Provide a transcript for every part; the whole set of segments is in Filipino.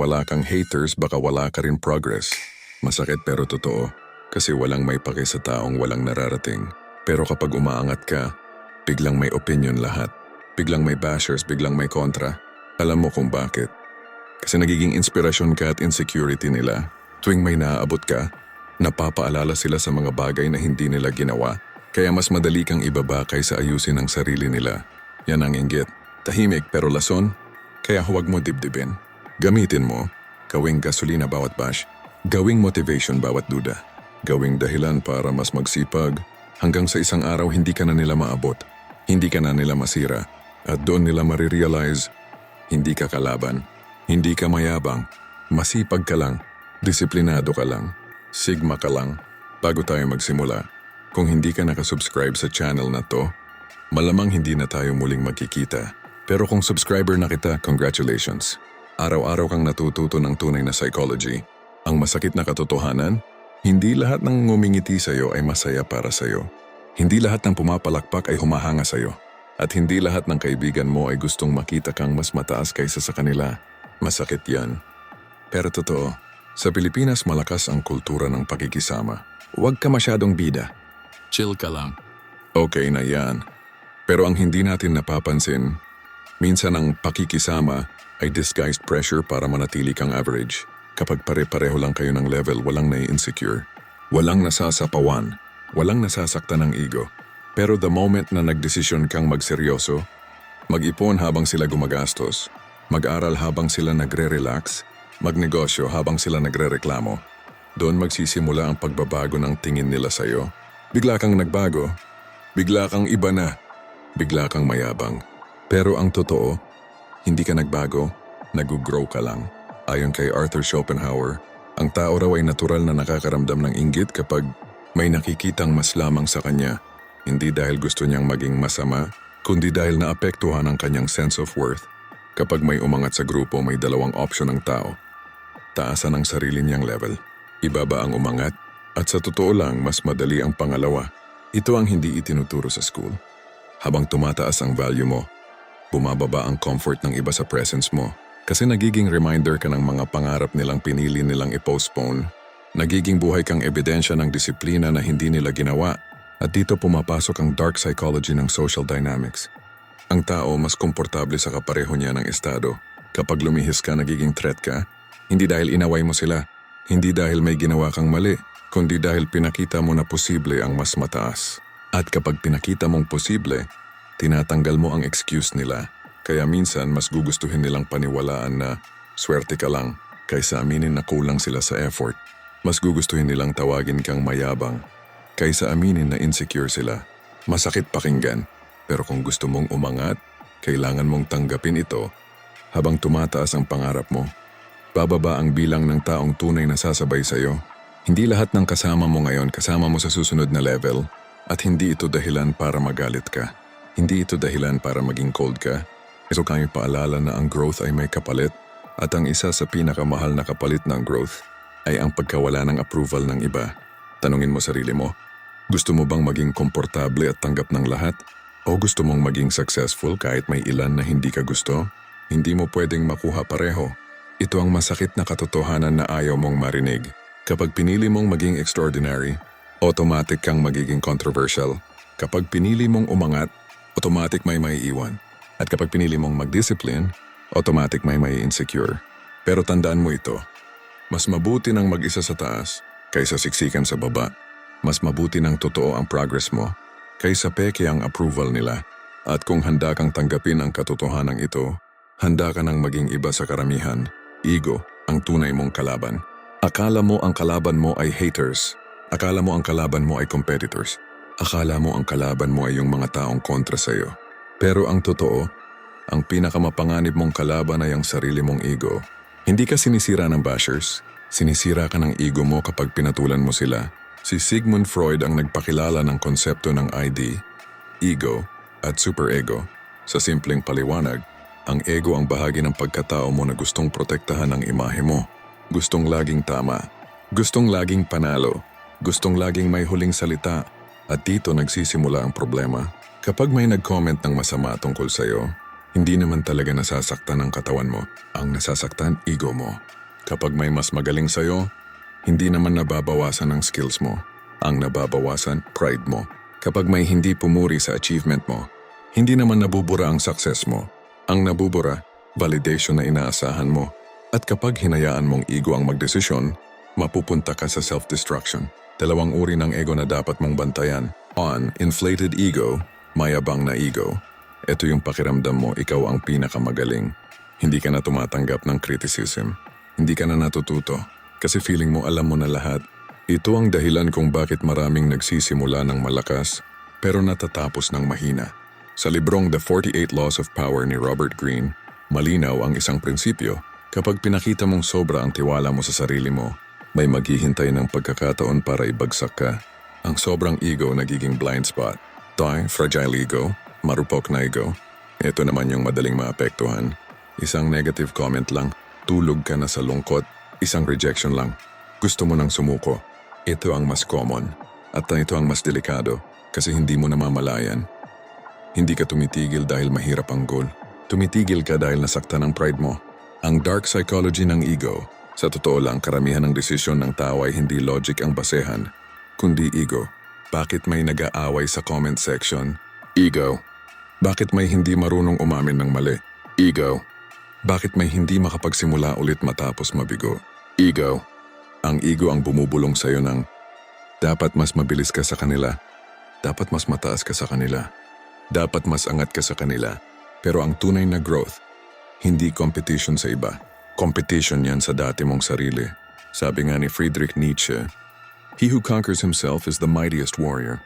wala kang haters, baka wala ka rin progress. Masakit pero totoo, kasi walang may pake sa taong walang nararating. Pero kapag umaangat ka, biglang may opinion lahat. Biglang may bashers, biglang may kontra. Alam mo kung bakit. Kasi nagiging inspirasyon ka at insecurity nila. Tuwing may naaabot ka, napapaalala sila sa mga bagay na hindi nila ginawa. Kaya mas madali kang ibaba kaysa ayusin ang sarili nila. Yan ang inggit. Tahimik pero lason, kaya huwag mo dibdibin. Gamitin mo, gawing gasolina bawat bash, gawing motivation bawat duda, gawing dahilan para mas magsipag, hanggang sa isang araw hindi ka na nila maabot, hindi ka na nila masira, at doon nila marirealize, hindi ka kalaban, hindi ka mayabang, masipag ka lang, disiplinado ka lang, sigma ka lang. Bago tayo magsimula, kung hindi ka nakasubscribe sa channel na to, malamang hindi na tayo muling magkikita. Pero kung subscriber na kita, congratulations. Araw-araw kang natututo ng tunay na psychology. Ang masakit na katotohanan, hindi lahat ng ngumingiti sa'yo ay masaya para sa'yo. Hindi lahat ng pumapalakpak ay humahanga sa'yo. At hindi lahat ng kaibigan mo ay gustong makita kang mas mataas kaysa sa kanila. Masakit yan. Pero totoo, sa Pilipinas malakas ang kultura ng pakikisama. Huwag ka masyadong bida. Chill ka lang. Okay na yan. Pero ang hindi natin napapansin, minsan ang pakikisama ay disguised pressure para manatili kang average. Kapag pare-pareho lang kayo ng level, walang nai-insecure. Walang nasasapawan. Walang nasasaktan ng ego. Pero the moment na nagdesisyon kang magseryoso, mag-ipon habang sila gumagastos, mag-aral habang sila nagre-relax, magnegosyo habang sila nagre-reklamo, doon magsisimula ang pagbabago ng tingin nila sa'yo. Bigla kang nagbago. Bigla kang iba na. Bigla kang mayabang. Pero ang totoo, hindi ka nagbago, nag-grow ka lang. Ayon kay Arthur Schopenhauer, ang tao raw ay natural na nakakaramdam ng inggit kapag may nakikitang mas lamang sa kanya. Hindi dahil gusto niyang maging masama, kundi dahil naapektuhan ang kanyang sense of worth. Kapag may umangat sa grupo, may dalawang option ng tao. Taasan ang sarili niyang level. Ibaba ang umangat, at sa totoo lang, mas madali ang pangalawa. Ito ang hindi itinuturo sa school. Habang tumataas ang value mo, bumababa ang comfort ng iba sa presence mo kasi nagiging reminder ka ng mga pangarap nilang pinili nilang i-postpone. Nagiging buhay kang ebidensya ng disiplina na hindi nila ginawa at dito pumapasok ang dark psychology ng social dynamics. Ang tao mas komportable sa kapareho niya ng estado. Kapag lumihis ka, nagiging threat ka, hindi dahil inaway mo sila, hindi dahil may ginawa kang mali, kundi dahil pinakita mo na posible ang mas mataas. At kapag pinakita mong posible, tinatanggal mo ang excuse nila, kaya minsan mas gugustuhin nilang paniwalaan na swerte ka lang kaysa aminin na kulang sila sa effort. Mas gugustuhin nilang tawagin kang mayabang kaysa aminin na insecure sila. Masakit pakinggan, pero kung gusto mong umangat, kailangan mong tanggapin ito habang tumataas ang pangarap mo. Bababa ang bilang ng taong tunay na sasabay sa'yo. Hindi lahat ng kasama mo ngayon kasama mo sa susunod na level at hindi ito dahilan para magalit ka. Hindi ito dahilan para maging cold ka. Ito kayong paalala na ang growth ay may kapalit at ang isa sa pinakamahal na kapalit ng growth ay ang pagkawala ng approval ng iba. Tanungin mo sarili mo, gusto mo bang maging komportable at tanggap ng lahat? O gusto mong maging successful kahit may ilan na hindi ka gusto? Hindi mo pwedeng makuha pareho. Ito ang masakit na katotohanan na ayaw mong marinig. Kapag pinili mong maging extraordinary, automatic kang magiging controversial. Kapag pinili mong umangat, automatic may maiiwan. At kapag pinili mong mag-discipline, automatic may insecure. Pero tandaan mo ito, mas mabuti ng mag-isa sa taas kaysa siksikan sa baba. Mas mabuti ng totoo ang progress mo kaysa peke ang approval nila. At kung handa kang tanggapin ang katotohanan ito, handa ka nang maging iba sa karamihan. Ego ang tunay mong kalaban. Akala mo ang kalaban mo ay haters. Akala mo ang kalaban mo ay competitors. Akala mo ang kalaban mo ay yung mga taong kontra sa'yo. Pero ang totoo, ang pinakamapanganib mong kalaban ay ang sarili mong ego. Hindi ka sinisira ng bashers. Sinisira ka ng ego mo kapag pinatulan mo sila. Si Sigmund Freud ang nagpakilala ng konsepto ng ID, ego, at superego. Sa simpleng paliwanag, ang ego ang bahagi ng pagkatao mo na gustong protektahan ang imahe mo. Gustong laging tama. Gustong laging panalo. Gustong laging may huling salita. At dito nagsisimula ang problema. Kapag may nag-comment ng masama tungkol sa'yo, Hindi naman talaga nasasaktan ang katawan mo. Ang nasasaktan, ego mo. Kapag may mas magaling sa'yo, hindi naman nababawasan ang skills mo. Ang nababawasan, pride mo. Kapag may hindi pumuri sa achievement mo, hindi naman nabubura ang success mo. Ang nabubura, validation na inaasahan mo. At kapag hinayaan mong ego ang magdesisyon, mapupunta ka sa self-destruction. Dalawang uri ng ego na dapat mong bantayan. On, inflated ego, mayabang na ego. Ito yung pakiramdam mo, ikaw ang pinakamagaling. Hindi ka na tumatanggap ng criticism. Hindi ka na natututo. Kasi feeling mo alam mo na lahat. Ito ang dahilan kung bakit maraming nagsisimula ng malakas, pero natatapos ng mahina. Sa librong The 48 Laws of Power ni Robert Greene, malinaw ang isang prinsipyo. Kapag pinakita mong sobra ang tiwala mo sa sarili mo, may maghihintay ng pagkakataon para ibagsak ka. Ang sobrang ego nagiging blind spot. Fragile ego, marupok na ego. Ito naman yung madaling maapektuhan. Isang negative comment lang, tulog ka na sa lungkot. Isang rejection lang, gusto mo nang sumuko. Ito ang mas common. At ito ang mas delikado kasi hindi mo namamalayan. Hindi ka tumitigil dahil mahirap ang goal. Tumitigil ka dahil nasaktan ang pride mo. Ang dark psychology ng ego. Sa totoo lang, karamihan ng desisyon ng tao ay hindi logic ang basehan, kundi ego. Bakit may nag-aaway sa comment section? Ego. Bakit may hindi marunong umamin ng mali? Ego. Bakit may hindi makapagsimula ulit matapos mabigo? Ego. Ang ego ang bumubulong sa'yo ng dapat mas mabilis ka sa kanila. Dapat mas mataas ka sa kanila. Dapat mas angat ka sa kanila. Pero ang tunay na growth, hindi competition sa iba. Competition yan sa dati mong sarili. Sabi nga ni Friedrich Nietzsche, "He who conquers himself is the mightiest warrior."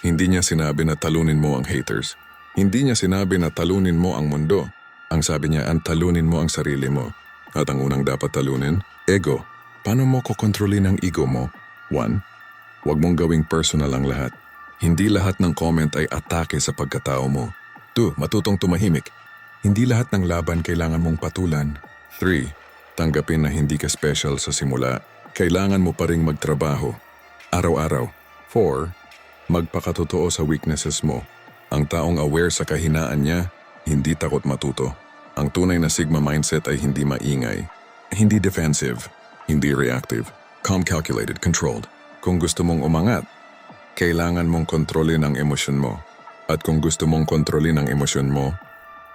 Hindi niya sinabi na talunin mo ang haters. Hindi niya sinabi na talunin mo ang mundo. Ang sabi niya, ang talunin mo ang sarili mo. At ang unang dapat talunin, ego. Paano mo kokontrolin ang ego mo? 1. Huwag mong gawing personal ang lahat. Hindi lahat ng comment ay atake sa pagkatao mo. 2. Matutong tumahimik. Hindi lahat ng laban kailangan mong patulan. 3. Tanggapin na hindi ka special sa simula. Kailangan mo pa ring magtrabaho. Araw-araw. 4. Magpakatotoo sa weaknesses mo. Ang taong aware sa kahinaan niya, hindi takot matuto. Ang tunay na Sigma mindset ay hindi maingay, hindi defensive, hindi reactive, calm, calculated, controlled. Kung gusto mong umangat, kailangan mong kontrolin ang emosyon mo. At kung gusto mong kontrolin ang emosyon mo,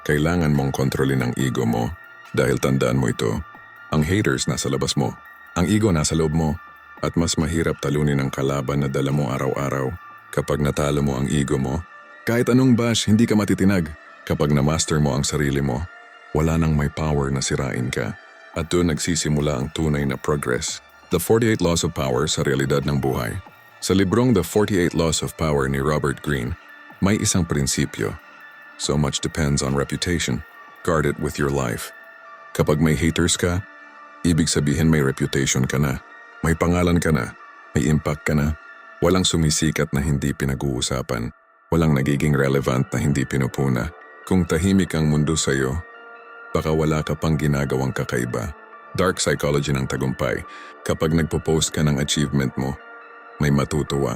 kailangan mong kontrolin ang ego mo. Dahil tandaan mo ito, ang haters nasa labas mo, ang ego nasa loob mo, at mas mahirap talunin ang kalaban na dala mo araw-araw. Kapag natalo mo ang ego mo, kahit anong bash, hindi ka matitinag. Kapag na-master mo ang sarili mo, wala nang may power na sirain ka. At doon nagsisimula ang tunay na progress. The 48 Laws of Power sa realidad ng buhay. Sa librong The 48 Laws of Power ni Robert Greene, may isang prinsipyo. So much depends on reputation. Guard it with your life. Kapag may haters ka, ibig sabihin may reputation ka na. May pangalan ka na. May impact ka na. Walang sumisikat na hindi pinag-uusapan. Walang nagiging relevant na hindi pinupuna. Kung tahimik ang mundo sa'yo, baka wala ka pang ginagawang kakaiba. Dark psychology ng tagumpay. Kapag nagpo-post ka ng achievement mo, may matutuwa.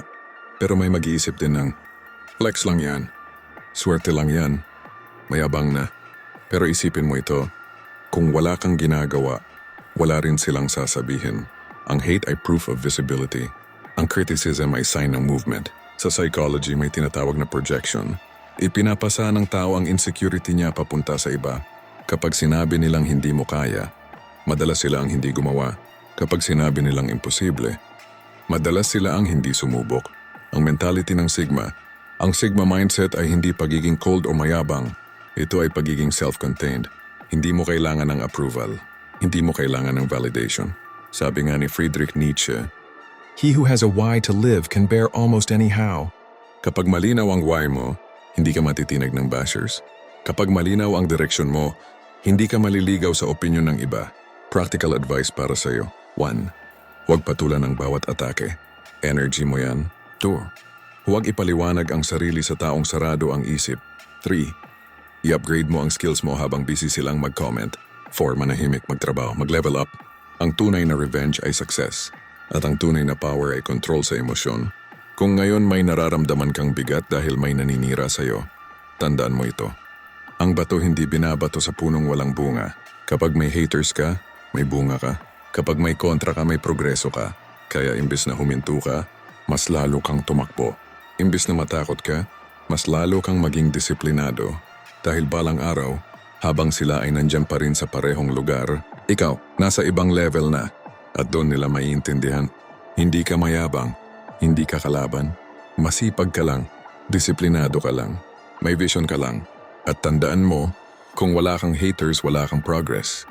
Pero may mag-iisip din ng, flex lang yan. Swerte lang yan. Mayabang na. Pero isipin mo ito, kung wala kang ginagawa, wala rin silang sasabihin. Ang hate ay proof of visibility. Ang criticism ay sign ng movement. Sa psychology may tinatawag na projection. Ipinapasa ng tao ang insecurity niya papunta sa iba. Kapag sinabi nilang hindi mo kaya, madalas sila ang hindi gumawa. Kapag sinabi nilang imposible, madalas sila ang hindi sumubok. Ang mentality ng Sigma, ang Sigma mindset ay hindi pagiging cold o mayabang. Ito ay pagiging self-contained. Hindi mo kailangan ng approval. Hindi mo kailangan ng validation. Sabi nga ni Friedrich Nietzsche, "He who has a why to live can bear almost any how." Kapag malinaw ang why mo, hindi ka matitinag ng bashers. Kapag malinaw ang direksyon mo, hindi ka maliligaw sa opinyon ng iba. Practical advice para sa'yo. 1. Huwag patulan ang bawat atake. Energy mo yan. 2. Huwag ipaliwanag ang sarili sa taong sarado ang isip. 3. I-upgrade mo ang skills mo habang busy silang mag-comment. 4. Manahimik, magtrabaho, mag-level up. Ang tunay na revenge ay success. At ang tunay na power ay control sa emosyon. Kung ngayon may nararamdaman kang bigat dahil may naninira sa'yo, tandaan mo ito. Ang bato hindi binabato sa punong walang bunga. Kapag may haters ka, may bunga ka. Kapag may kontra ka, may progreso ka. Kaya imbes na huminto ka, mas lalo kang tumakbo. Imbes na matakot ka, mas lalo kang maging disiplinado. Dahil balang araw, habang sila ay nandyan pa rin sa parehong lugar, ikaw, nasa ibang level na. At doon nila maiintindihan, hindi ka mayabang, hindi ka kalaban. Masipag ka lang, disiplinado ka lang, may vision ka lang. At tandaan mo, kung wala kang haters, wala kang progress.